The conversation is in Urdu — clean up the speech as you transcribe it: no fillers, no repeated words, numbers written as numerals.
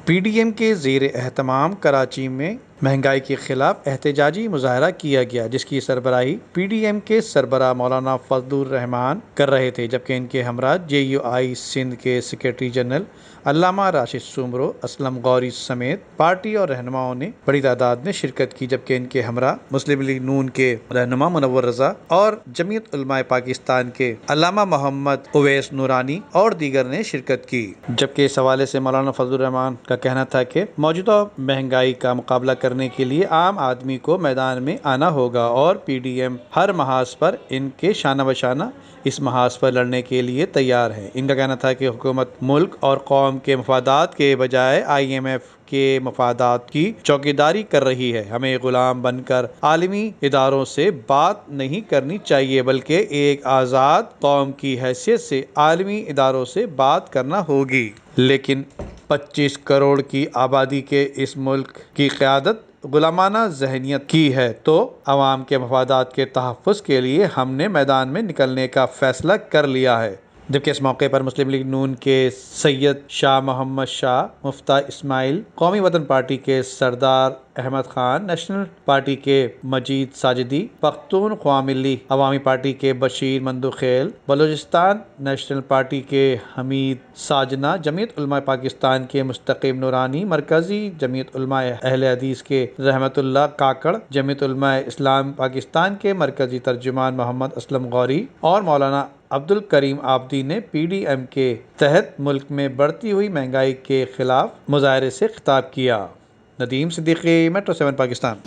پی ڈی ایم کے زیر اہتمام کراچی میں مہنگائی کے خلاف احتجاجی مظاہرہ کیا گیا، جس کی سربراہی پی ڈی ایم کے سربراہ مولانا فضل الرحمان کر رہے تھے، جبکہ ان کے ہمراہ جے یو آئی سندھ کے سیکریٹری جنرل علامہ راشد سومرو، اسلم غوری سمیت پارٹی اور رہنماؤں نے بڑی تعداد میں شرکت کی، جبکہ ان کے ہمراہ مسلم لیگ نون کے رہنما منور رضا اور جمعیت علماء پاکستان کے علامہ محمد اویس نورانی اور دیگر نے شرکت کی۔ جبکہ اس حوالے سے مولانا فضل الرحمان کا کہنا تھا کہ موجودہ مہنگائی کا مقابلہ کرنے کے لیے عام آدمی کو میدان میں آنا ہوگا اور پی ڈی ایم ہر محاذ پر ان کے شانہ بشانہ اس محاذ پر لڑنے کے لیے تیار ہے۔ ان کا کہنا تھا کہ حکومت ملک اور قوم کے مفادات کے بجائے آئی ایم ایف کے مفادات کی چوکیداری کر رہی ہے۔ ہمیں غلام بن کر عالمی اداروں سے بات نہیں کرنی چاہیے، بلکہ ایک آزاد قوم کی حیثیت سے عالمی اداروں سے بات کرنا ہوگی۔ لیکن 25 کروڑ کی آبادی کے اس ملک کی قیادت غلامانہ ذہنیت کی ہے، تو عوام کے مفادات کے تحفظ کے لیے ہم نے میدان میں نکلنے کا فیصلہ کر لیا ہے۔ جبکہ اس موقع پر مسلم لیگ نون کے سید شاہ محمد شاہ، مفتاح اسماعیل، قومی وطن پارٹی کے سردار احمد خان، نیشنل پارٹی کے مجید ساجدی، پختونخوا ملی عوامی پارٹی کے بشیر مندوخیل، بلوچستان نیشنل پارٹی کے حمید ساجنا، جمعیت علماء پاکستان کے مستقیم نورانی، مرکزی جمعیت علماء اہل حدیث کے رحمت اللہ کاکڑ، جمعیت علماء اسلام پاکستان کے مرکزی ترجمان محمد اسلم غوری اور مولانا عبد الکریم آبدی نے پی ڈی ایم کے تحت ملک میں بڑھتی ہوئی مہنگائی کے خلاف مظاہرے سے خطاب کیا۔ ندیم صدیقی، میٹرو 7 پاکستان۔